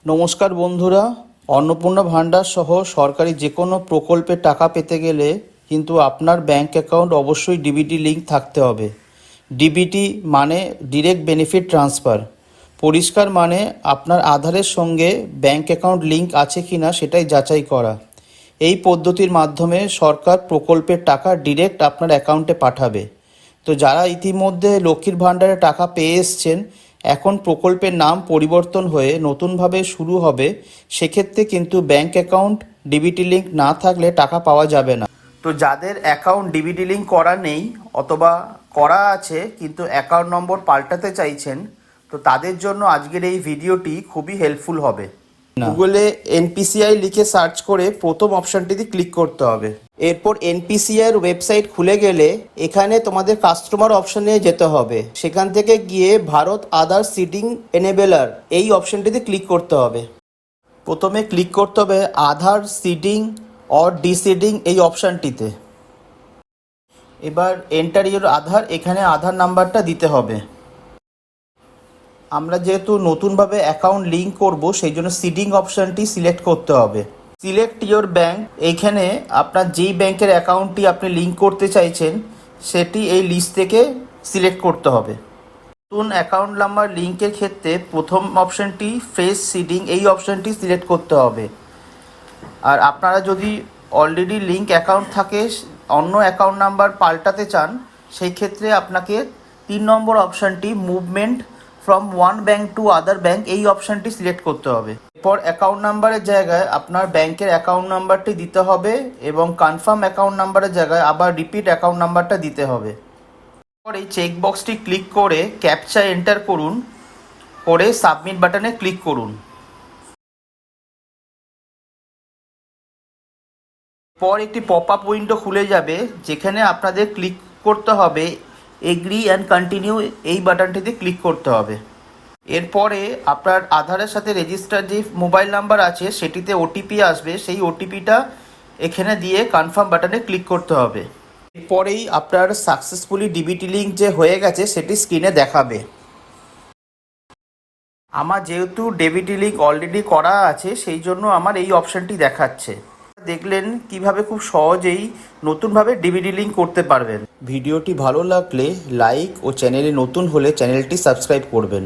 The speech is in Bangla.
নমস্কার বন্ধুরা, অন্নপূর্ণা ভান্ডার সহ সরকারি যে কোনো প্রকল্পে টাকা পেতে গেলে কিন্তু আপনার ব্যাংক অ্যাকাউন্ট অবশ্যই ডিবিটি লিঙ্ক থাকতে হবে। ডিবিটি মানে ডিরেক্ট বেনিফিট ট্রান্সফার। পরিষ্কার মানে আপনার আধারের সঙ্গে ব্যাংক অ্যাকাউন্ট লিঙ্ক আছে কি না সেটাই যাচাই করা। এই পদ্ধতির মাধ্যমে সরকার প্রকল্পের টাকা ডিরেক্ট আপনার অ্যাকাউন্টে পাঠাবে। তো যারা ইতিমধ্যে লক্ষ্মীর ভাণ্ডারে টাকা পেয়ে এসছেন, এখন প্রকল্পের নাম পরিবর্তন হয়ে নতুনভাবে শুরু হবে, সেক্ষেত্রে কিন্তু ব্যাংক অ্যাকাউন্ট ডিবিটি লিঙ্ক না থাকলে টাকা পাওয়া যাবে না। তো যাদের অ্যাকাউন্ট ডিবিটি লিঙ্ক করা নেই অথবা করা আছে কিন্তু অ্যাকাউন্ট নম্বর পাল্টাতে চাইছেন, তো তাদের জন্য আজকের এই ভিডিওটি খুবই হেল্পফুল হবে। গুগলে এনপিসিআই লিখে সার্চ করে প্রথম অপশানটিতে ক্লিক করতে হবে। এরপর এনপিসিআই এর ওয়েবসাইট খুলে গেলে এখানে তোমাদের কাস্টমার অপশানে যেতে হবে। সেখান থেকে গিয়ে ভারত আধার সিডিং এনেবেলার এই অপশানটিতে ক্লিক করতে হবে। প্রথমে ক্লিক করতে হবে আধার সিডিং অর ডিসিডিং এই অপশানটিতে। এবার এন্টার ইউর আধার, এখানে আধার নাম্বারটা দিতে হবে। আমরা যেহেতু নতুনভাবে অ্যাকাউন্ট লিঙ্ক করব, সেই জন্য সিডিং অপশানটি সিলেক্ট করতে হবে। সিলেক্ট ইয়োর ব্যাঙ্ক, এইখানে আপনার যেই ব্যাংকের অ্যাকাউন্টটি আপনি লিঙ্ক করতে চাইছেন সেটি এই লিস্ট থেকে সিলেক্ট করতে হবে। নতুন অ্যাকাউন্ট নাম্বার লিঙ্কের ক্ষেত্রে প্রথম অপশানটি ফ্রেশ সিডিং এই অপশানটি সিলেক্ট করতে হবে। আর আপনারা যদি অলরেডি লিঙ্ক অ্যাকাউন্ট থাকে, অন্য অ্যাকাউন্ট নাম্বার পাল্টাতে চান, সেই ক্ষেত্রে আপনাকে 3 নম্বর অপশানটি movement from one bank to other bank এই অপশানটি সিলেক্ট করতে হবে। এরপর অ্যাকাউন্ট নাম্বারের জায়গায় আপনার ব্যাংকের অ্যাকাউন্ট নাম্বারটি দিতে হবে এবং কনফার্ম অ্যাকাউন্ট নাম্বারের জায়গায় আবার রিপিট অ্যাকাউন্ট নাম্বারটা দিতে হবে। এরপর এই চেকবক্সটি ক্লিক করে ক্যাপচা এন্টার করুন, করে সাবমিট বাটনে ক্লিক করুন। পর একটি পপ আপ উইন্ডো খুলে যাবে, যেখানে আপনাদের ক্লিক করতে হবে এগ্রি অ্যান্ড কন্টিনিউ এই বাটনটিতে ক্লিক করতে হবে। এরপরে আপনার আধারের সাথে রেজিস্টার যে মোবাইল নাম্বার আছে সেটিতে ওটিপি আসবে, সেই ওটিপিটা এখানে দিয়ে কনফার্ম বাটনে ক্লিক করতে হবে। এরপরেই আপনার সাকসেসফুলি ডিবিটি লিঙ্ক যে হয়ে গেছে সেটি স্ক্রিনে দেখাবে। আমার যেহেতু ডিবিটি লিঙ্ক অলরেডি করা আছে, সেই জন্য আমার এই অপশানটি দেখাচ্ছে। দেখলেন কিভাবে খুব সহজেই নতুনভাবে ডিবিটি লিঙ্ক করতে পারবেন। ভিডিওটি ভালো লাগলে লাইক ও চ্যানেলে নতুন হলে চ্যানেলটি সাবস্ক্রাইব করবেন।